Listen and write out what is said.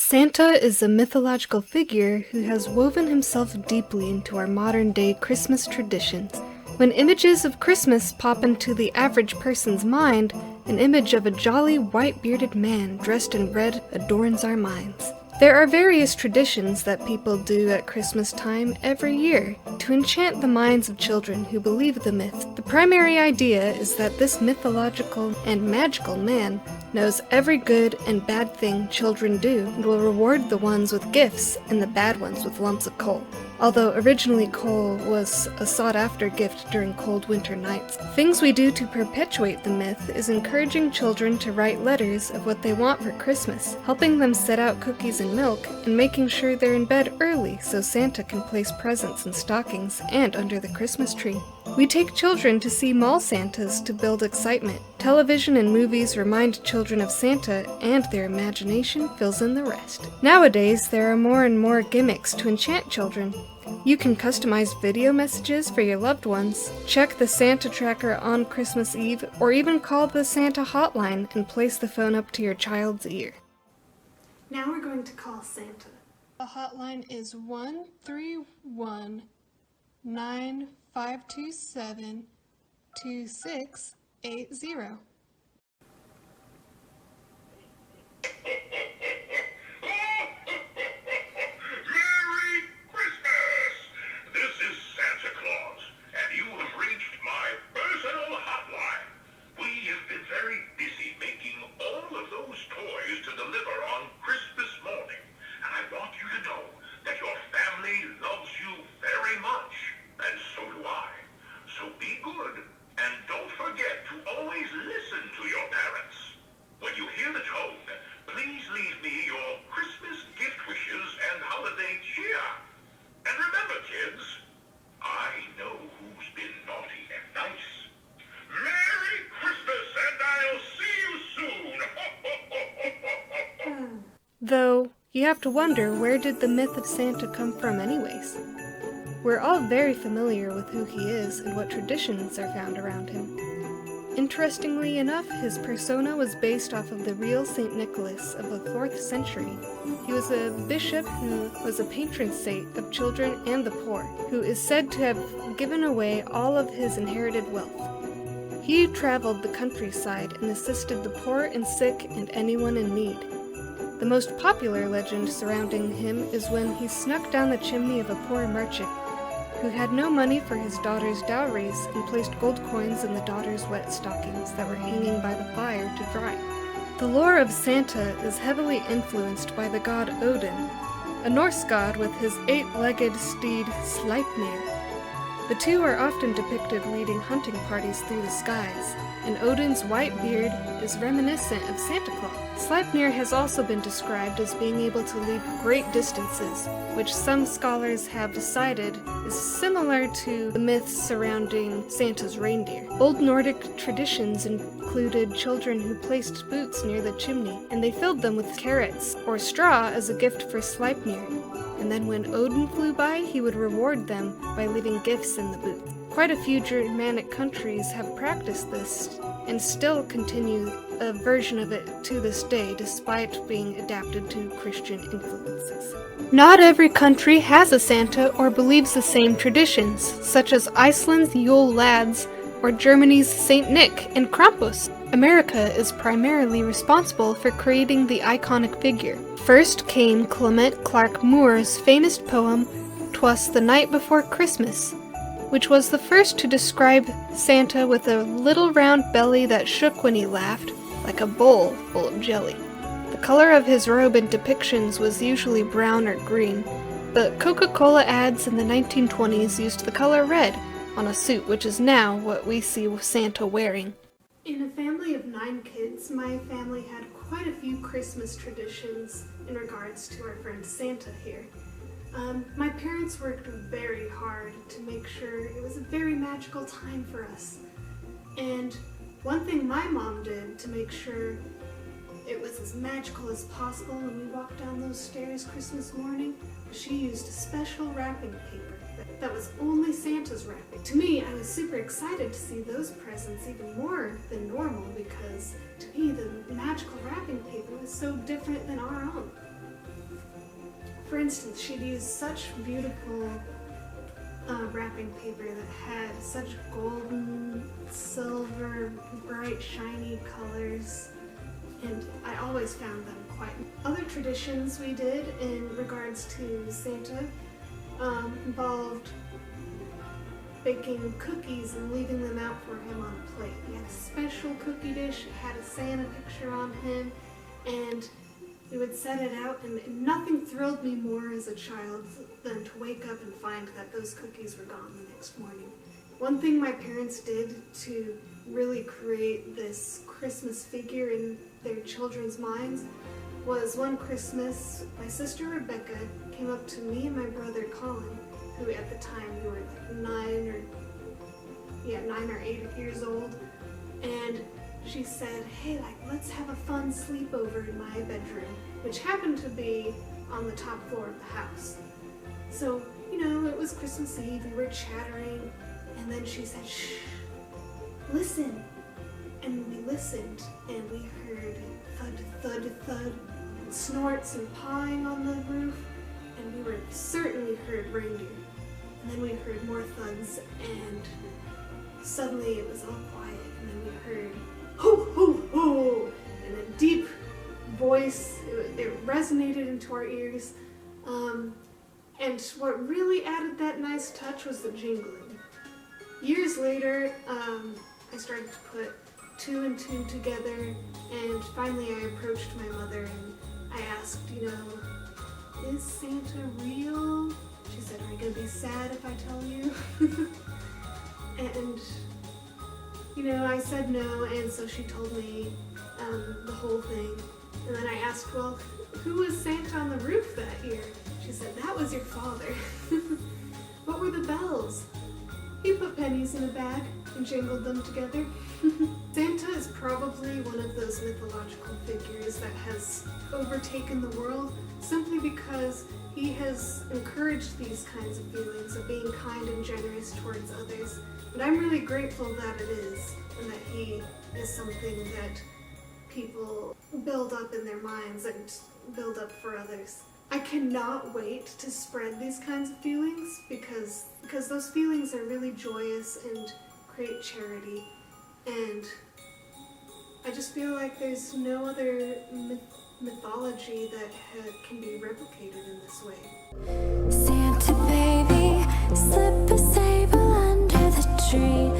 Santa is a mythological figure who has woven himself deeply into our modern-day Christmas traditions. When images of Christmas pop into the average person's mind, an image of a jolly white-bearded man dressed in red adorns our minds. There are various traditions that people do at Christmas time every year to enchant the minds of children who believe the myth. The primary idea is that this mythological and magical man knows every good and bad thing children do and will reward the ones with gifts and the bad ones with lumps of coal. Although originally coal was a sought-after gift during cold winter nights. Things we do to perpetuate the myth is encouraging children to write letters of what they want for Christmas, helping them set out cookies and milk, and making sure they're in bed early so Santa can place presents in stockings and under the Christmas tree. We take children to see mall Santas to build excitement. Television and movies remind children of Santa, and their imagination fills in the rest. Nowadays, there are more and more gimmicks to enchant children. You can customize video messages for your loved ones, check the Santa tracker on Christmas Eve, or even call the Santa hotline and place the phone up to your child's ear. Now we're going to call Santa. The hotline is 1-319-527-2680. Merry Christmas! This is Santa Claus, and you have reached my personal hotline. We have been very busy making all of those toys to deliver on Christmas morning, and I want you to know that your family loves you very much, and so do I. So be good, and don't forget to always listen to your parents. When you hear the tone, please leave me your Christmas gift wishes and holiday cheer. And remember, kids, I know who's been naughty and nice. Merry Christmas, and I'll see you soon! Though, you have to wonder, where did the myth of Santa come from anyways? We're all very familiar with who he is and what traditions are found around him. Interestingly enough, his persona was based off of the real St. Nicholas of the 4th century. He was a bishop who was a patron saint of children and the poor, who is said to have given away all of his inherited wealth. He traveled the countryside and assisted the poor and sick and anyone in need. The most popular legend surrounding him is when he snuck down the chimney of a poor merchant who had no money for his daughter's dowries and placed gold coins in the daughter's wet stockings that were hanging by the fire to dry. The lore of Santa is heavily influenced by the god Odin, a Norse god with his 8-legged steed Sleipnir. The two are often depicted leading hunting parties through the skies, and Odin's white beard is reminiscent of Santa Claus. Sleipnir has also been described as being able to leap great distances, which some scholars have decided is similar to the myths surrounding Santa's reindeer. Old Nordic traditions included children who placed boots near the chimney, and they filled them with carrots or straw as a gift for Sleipnir. And then when Odin flew by, he would reward them by leaving gifts in the boot. Quite a few Germanic countries have practiced this and still continue a version of it to this day, despite being adapted to Christian influences. Not every country has a Santa or believes the same traditions, such as Iceland's Yule Lads or Germany's Saint Nick and Krampus. America is primarily responsible for creating the iconic figure. First came Clement Clarke Moore's famous poem, "'Twas the Night Before Christmas," which was the first to describe Santa with a little round belly that shook when he laughed, like a bowl full of jelly. The color of his robe in depictions was usually brown or green, but Coca-Cola ads in the 1920s used the color red on a suit, which is now what we see Santa wearing. In a family of 9 kids, my family had quite a few Christmas traditions in regards to our friend Santa here. My parents worked very hard to make sure it was a very magical time for us. And one thing my mom did to make sure it was as magical as possible when we walked down those stairs Christmas morning, she used a special wrapping paper that was only Santa's wrapping. To me, I was super excited to see those presents even more than normal because to me the magical wrapping paper was so different than our own. for instance, she'd use such beautiful wrapping paper that had such golden, silver, bright, shiny colors, and I always found them quite. Other traditions we did in regards to Santa involved baking cookies and leaving them out for him on a plate. We had a special cookie dish, it had a Santa picture on him, and we would set it out, and nothing thrilled me more as a child than to wake up and find that those cookies were gone the next morning. One thing my parents did to really create this Christmas figure in their children's minds was one Christmas, my sister Rebecca came up to me and my brother Colin, who at the time we were like 9 or 8 years old, and she said, hey, let's have a fun sleepover in my bedroom, which happened to be on the top floor of the house. So, it was Christmas Eve, we were chattering, and then she said, shh, listen. And we listened, and we heard thud, thud, thud, and snorts and pawing on the roof, and we were certainly heard reindeer. And then we heard more thuds, and suddenly it was all quiet, and then we heard ho, ho, ho, in a deep voice. It resonated into our ears. And what really added that nice touch was the jingling. Years later, I started to put 2 and 2 together, and finally I approached my mother and I asked, is Santa real? She said, are you going to be sad if I tell you? And I said no, and so she told me the whole thing. And then I asked, well, who was Santa on the roof that year? She said, that was your father. What were the bells? He put pennies in a bag and jingled them together. Santa is probably one of those mythological figures that has overtaken the world simply because he has encouraged these kinds of feelings of being kind and generous towards others. And I'm really grateful that it is, and that he is something that people build up in their minds and build up for others. I cannot wait to spread these kinds of feelings because those feelings are really joyous and create charity, and I just feel like there's no other mythology that can be replicated in this way. Santa baby, slip a sable under the tree.